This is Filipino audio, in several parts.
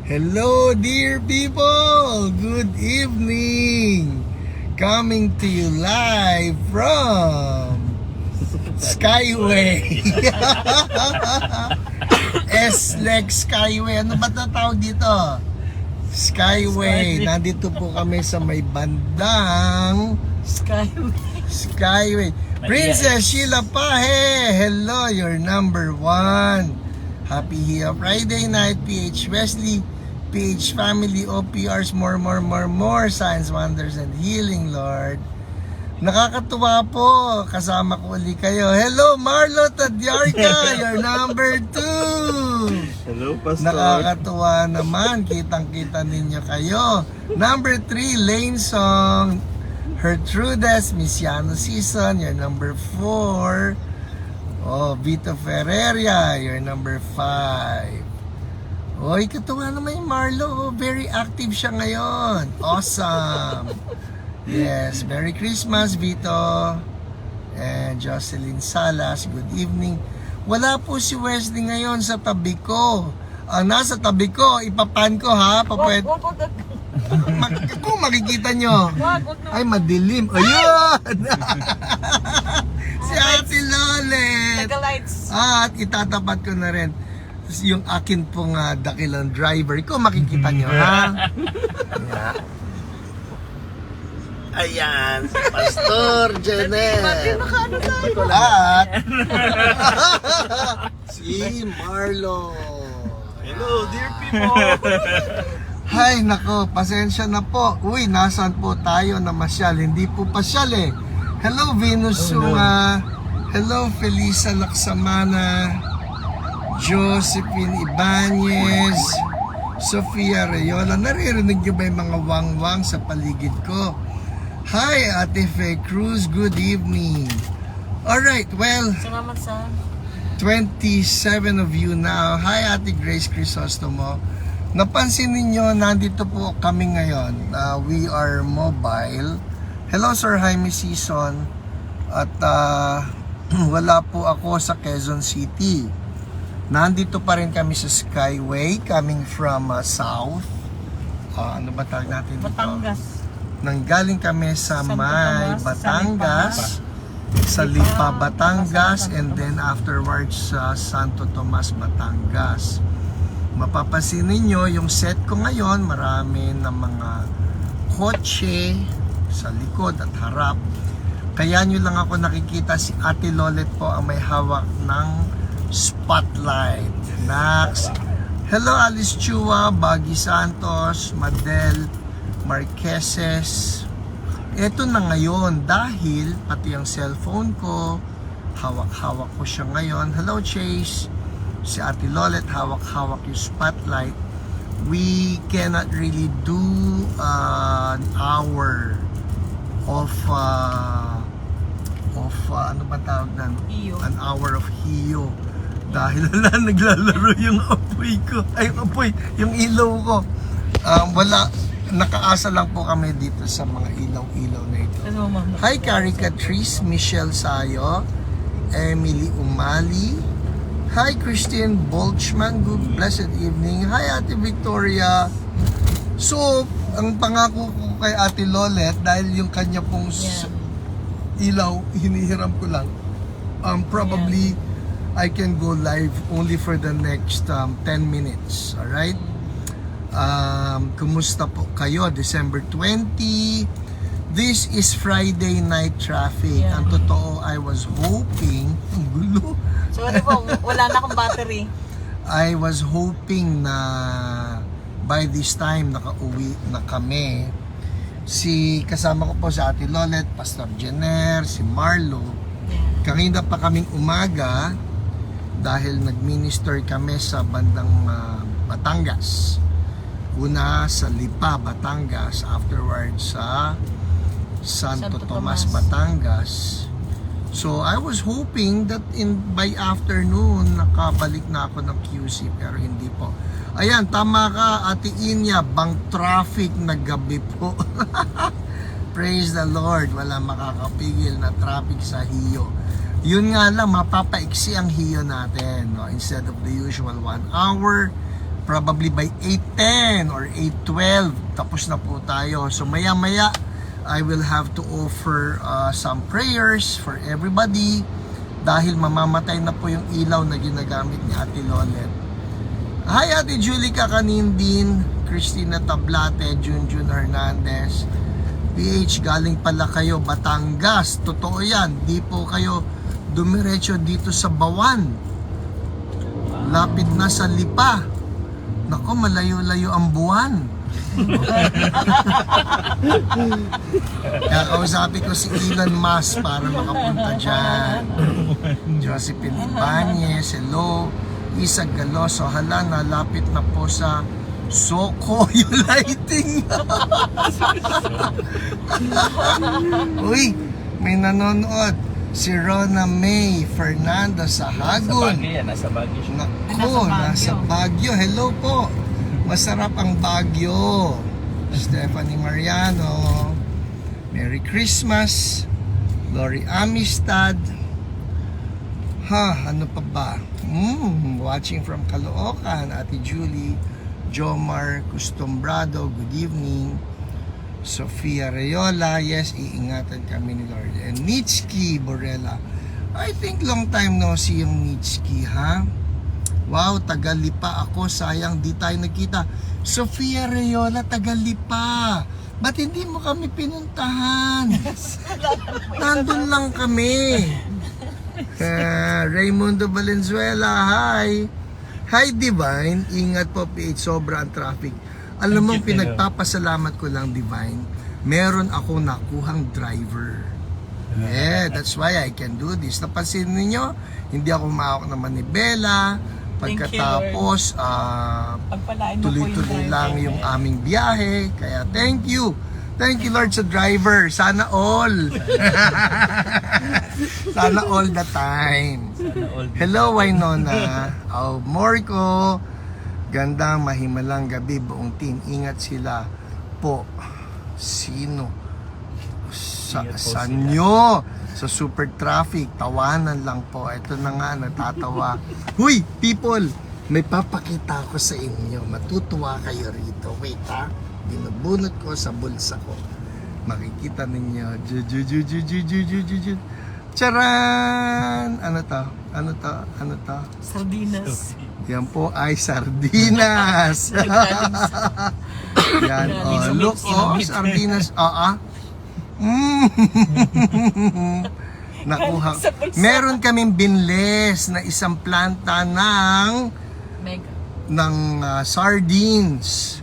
Hello dear people! Good evening! Coming to you live from Skyway. S-Lex Skyway. Ano ba tawag dito? Skyway. Nandito po kami sa may bandang Skyway. Princess Sheila Pahe. Hello, you're number 1. Happy Hia Friday night, PH Wesley, PH family, OPRs, more, signs, wonders, and healing, Lord. Nakakatuwa po, kasama ko ulit kayo. Hello, Marlo Tadyarka, you're number 2. Hello, Pastor. Nakakatuwa naman, kitang-kita ninyo kayo. Number 3, Lane Song, Hertrudes, Misiano Season, you're number 4. Oh, Vito Ferreria, you're number 5. Oy, katuwa naman yung Marlo. Oh, very active siya ngayon. Awesome. Yes, Merry Christmas, Vito. And Jocelyn Salas, good evening. Wala po si Wesley ngayon sa tabi ko. Ang nasa tabi ko, ipapan ko ha. Papwet. Kung makikita nyo. Ay, madilim. Ayun! Si Ate Lolet. At itatapat ko na rin yung akin pong dakilang driver. Kung makikita nyo, ha? Yeah. Ayan, si Pastor Janet. At si Marlo. Hello, dear people. Hay, nako, pasensya na po. Uy, nasaan po tayo na masyal? Hindi po pasyal eh. Hello, Venus Sunga. Hello, Felisa Laksamana. Josephine Ibanez. Sofia Rayola. Naririnig niyo ba yung mga wangwang sa paligid ko? Hi, Ate Fe Cruz. Good evening. Alright, well, Salamat sa 27 of you now. Hi, Ate Grace Crisostomo. Napansin ninyo, nandito po kami ngayon. We are mobile. Hello, Sir Jaime Season. At wala po ako sa Quezon City. Nandito pa rin kami sa Skyway, coming from south. Ano ba tawag natin dito? Batangas. Nanggaling kami sa Santo may Tomas, Batangas, sa Lipa, Batangas, and then afterwards sa Santo Tomas, Batangas. Mapapansin ninyo, yung set ko ngayon, marami ng mga kotse sa likod at harap. Kaya nyo lang ako nakikita, si Ate Lolet po ang may hawak ng spotlight. Next. Hello, Alice Chua, Baggy Santos, Madel Marqueses. Ito na ngayon dahil pati ang cellphone ko, hawak-hawak ko siya ngayon. Hello, Chase. Si Ate Lolet, hawak-hawak yung spotlight. We cannot really do an hour of ano ba tawag na? An hour of hiyo. Dahil wala naglalaro yung apoy ko. Ay, yung ilaw ko. Wala, nakaasa lang po kami dito sa mga ilaw-ilaw na ito. Hi, Carrie Catrice, Michelle Sayo, Emily Umali. Hi, Christine Bolchman. Good blessed evening. Hi, Ate Victoria. So, ang pangako ko kay Ate Lolet, dahil yung kanya pong ilaw, hinihiram ko lang. Probably, I can go live only for the next 10 minutes. Alright? Kumusta po kayo? December 20. This is Friday night traffic. Ang totoo, I was hoping, ang gulo. Sorry po, wala na akong battery. I was hoping na by this time nakauwi na kami. Kasama ko po si Ate Lolet, Pastor Jenner, si Marlo. Kanina pa kaming umaga dahil nag-minister kami sa bandang Batangas. Una sa Lipa, Batangas, afterwards sa Santo Tomas, Batangas. So I was hoping that by afternoon nakabalik na ako ng QC, pero hindi po. Ayan, tama ka Ate Inya, bang traffic na gabi po. Praise the Lord, wala makakapigil na traffic sa Hiyo. Yun nga lang, mapapaiksi ang Hiyo natin, no? Instead of the usual 1 hour, probably by 8:10 or 8:12 tapos na po tayo. So maya maya I will have to offer some prayers for everybody dahil mamamatay na po yung ilaw na ginagamit ni Ate Lolet. Hi Ate Julie Kakanindin, Christina Tablate, Junjun Hernandez. PH, galing pala kayo Batangas. Totoo yan, di po kayo dumiretso dito sa Bawan. Lapit na sa Lipa. Nako, malayo-layo ang buwan. Kaya kausapin ko si Elon Musk para makapunta dyan. Josephine Ibanez, hello. Isa Galoso, hala, nalapit na po sa Soko yung lighting. Uy, may nanonood. Si Rona May Fernando sa Hagon. Nasa Baguio siya. Nako, nasa Baguio. Hello po. Masarap ang Baguio. Stephanie Mariano. Merry Christmas. Lori Amistad. Ano pa ba? Watching from Caloocan. Ate Julie. Jomar Custombrado. Good evening. Sofia Reyola. Yes, iingatan kami ni Lord. And Nitski Borella. I think long time no see yung Nitski, ha? Wow, Tagalipa ako. Sayang, di tayo nagkita. Sofia Reyola, Tagalipa. Ba't hindi mo kami pinuntahan? Nandun lang kami. Raymundo Valenzuela, hi. Hi Divine, ingat po PH, sobra ang traffic. Alam mo, pinagpapasalamat ko lang Divine, meron ako nakuhang driver. Yeah, that's why I can do this. Napansin ninyo, hindi ako mahawak ng manibela. Pagkatapos, tuloy-tuloy lang yung aming biyahe. Kaya thank you. Thank you Lord sa driver. Sana all. Sana all the time. Hello Waynona. Oh, Morco. Gandang mahimalang gabi buong team. Ingat sila po. Sino? Sanyo. Sa super traffic. Tawanan lang po. Ito na nga, natatawa. Huy, people! May papakita ko sa inyo. Matutuwa kayo rito. Wait ha. Binubunot ko sa bulsa ko. Makikita ninyo. Charan! Ano to? Ano to? Ano to? Sardinas. Yan po ay sardinas. Yan, oh, look, oh, sardinas. Nakuha. Meron kaming binles na isang planta ng sardines.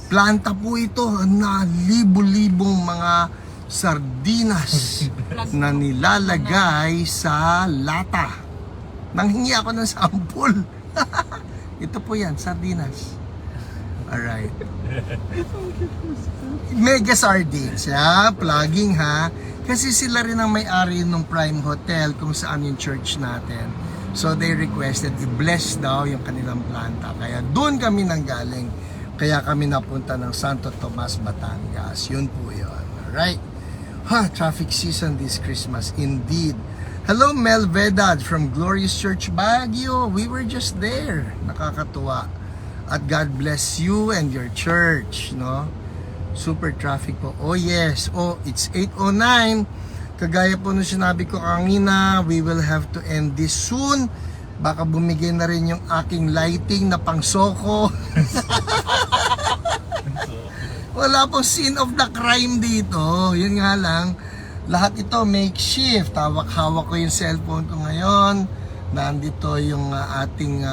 Planta po ito na libo-libong mga sardinas na nilalagay sa lata. Nanghingi ako ng sample. Ito po yan, sardinas. Alright. Mega sardines, ha? Plugging, ha? Kasi sila rin ang may-ari ng Prime Hotel kung saan yung church natin. So they requested, i-bless daw yung kanilang planta. Kaya doon kami nanggaling. Kaya kami napunta ng Santo Tomas, Batangas. Yun po yun. Alright. Traffic season this Christmas. Indeed. Hello, Mel Vedad from Glorious Church Baguio. We were just there. Nakakatuwa. At God bless you and your church, no? Super traffic po. Oh yes. Oh, it's 8:09. Kagaya po nung sinabi ko kanina, we will have to end this soon. Baka bumigay na rin yung aking lighting na pang Soko. Wala pong scene of the crime dito. Yun nga lang, lahat ito makeshift. Hawak-hawak ko yung cellphone ko ngayon. Nandito yung ating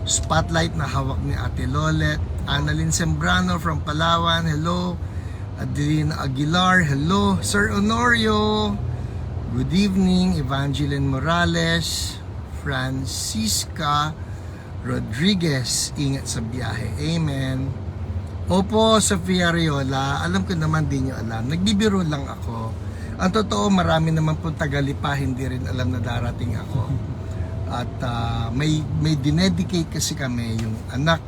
spotlight na hawak ni Ate Lolet. Annalyn Sembrano from Palawan, hello. Adelina Aguilar, hello. Sir Honorio, good evening. Evangeline Morales, Francisca Rodriguez, ingat sa biyahe, amen. Opo, Sofia Reyola, alam ko naman di nyo alam, nagbibiro lang ako. Ang totoo, marami naman pong Tagalipa, hindi rin alam na darating ako. At may dinedicate kasi kami, yung anak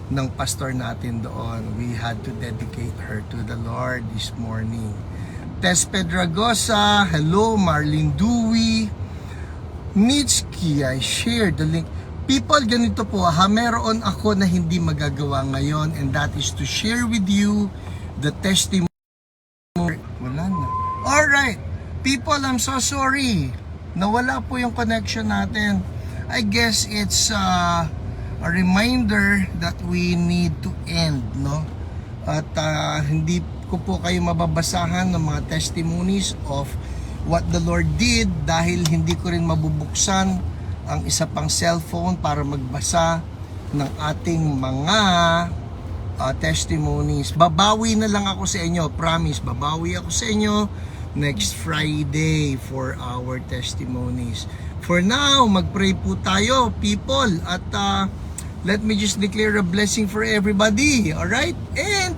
ng pastor natin doon. We had to dedicate her to the Lord this morning. Tess Pedragosa, hello. Marlene Dewey, Mitski, I shared the link. People, ganito po ha, meron ako na hindi magagawa ngayon, and that is to share with you the testimony. Wala na. Alright, people, I'm so sorry. Nawala po yung connection natin. I guess it's a reminder that we need to end, no? At hindi ko po kayo mababasahan ng mga testimonies of what the Lord did dahil hindi ko rin mabubuksan ang isa pang cellphone para magbasa ng ating mga testimonies. Babawi na lang ako sa inyo, promise, babawi ako sa inyo next Friday for our testimonies. For now, mag-pray po tayo, people, at let me just declare a blessing for everybody, alright? And,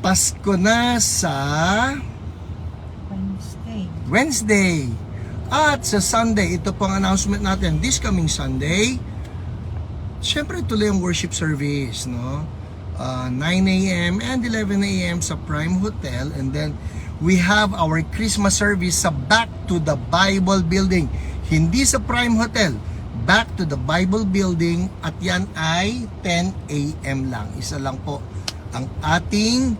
Pasko na sa Wednesday. At sa Sunday, ito pong announcement natin, this coming Sunday, syempre tuloy ang worship service, no? 9 a.m. and 11 a.m. sa Prime Hotel, and then we have our Christmas service sa Back to the Bible Building. Hindi sa Prime Hotel, Back to the Bible Building, at yan ay 10 a.m. lang. Isa lang po ang ating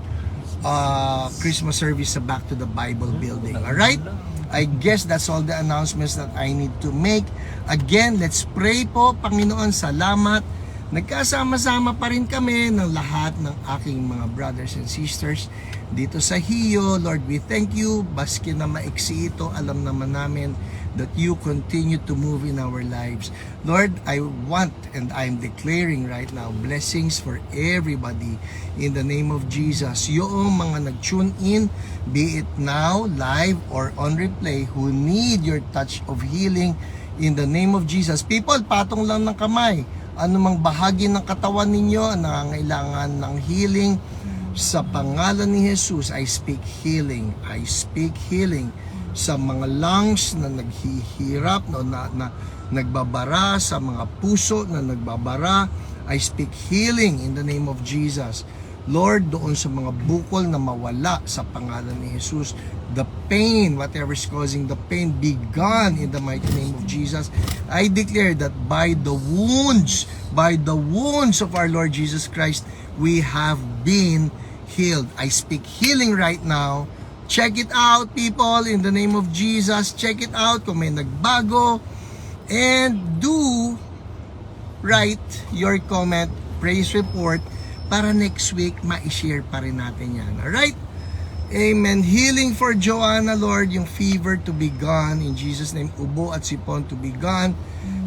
Christmas service sa Back to the Bible Building. Alright? I guess that's all the announcements that I need to make. Again, let's pray po. Panginoon, salamat. Nagkasama-sama pa rin kami ng lahat ng aking mga brothers and sisters dito sa Hiyo. Lord, we thank you. Baski na maiksi ito, alam naman namin that you continue to move in our lives. Lord, I want and I'm declaring right now blessings for everybody in the name of Jesus. Yung mga nag-tune in, be it now, live, or on replay, who need your touch of healing in the name of Jesus. People, patong lang ng kamay. Anumang bahagi ng katawan ninyo ang nangangailangan ng healing, sa pangalan ni Jesus, I speak healing. I speak healing sa mga lungs na naghihirap, no, na nagbabara, sa mga puso na nagbabara. I speak healing in the name of Jesus. Lord, doon sa mga bukol na mawala sa pangalan ni Jesus. The pain, whatever is causing the pain, be gone in the mighty name of Jesus. I declare that by the wounds of our Lord Jesus Christ, we have been healed. I speak healing right now. Check it out, people, in the name of Jesus. Check it out kung may nagbago. And do write your comment, praise report, para next week ma-share pa rin natin yan. Alright? Amen. Healing for Joanna, Lord, yung fever to be gone. In Jesus' name, ubo at sipon to be gone.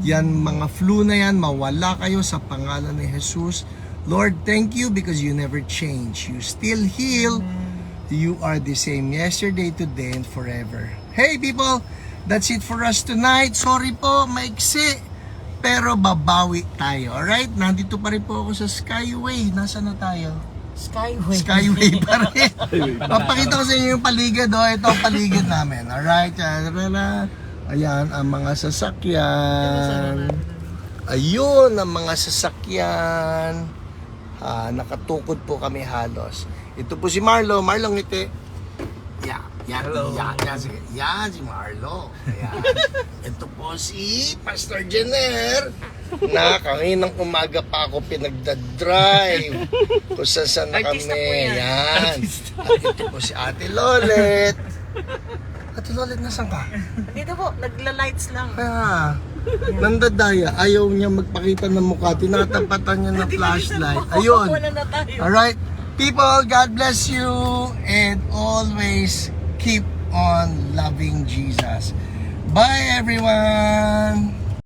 Yan, mga flu na yan, mawala kayo sa pangalan ni Jesus. Lord, thank you because you never change. You still heal. You are the same yesterday, today, and forever. Hey people, that's it for us tonight. Sorry po, maiksi. Pero babawi tayo. Alright? Nandito pa rin po ako sa Skyway. Nasaan na tayo? Skyway pa rin. Papakita ko sa inyo yung paligid. Oh. Ito ang paligid namin. Alright? Ayan, ang mga sasakyan. Ayun, ang mga sasakyan. Nakatukod po kami halos. Ito po si Marlo. Marlo, ngiti. Yan, sige. Yan, si Marlo. Ayan. Ito po si Pastor Jenner, na kaninang umaga pa ako pinagdadrive kung saan na kami. Yan. At ito po si Ate Lolet. Ate Lolet, nasan ka? Dito po, nagla-lights lang. Kaya, nandadaya. Ayaw niya magpakita ng mukha. Tinatapatan niya ng flashlight. Ayun. Alright. People, God bless you. And always keep on loving Jesus. Bye, everyone.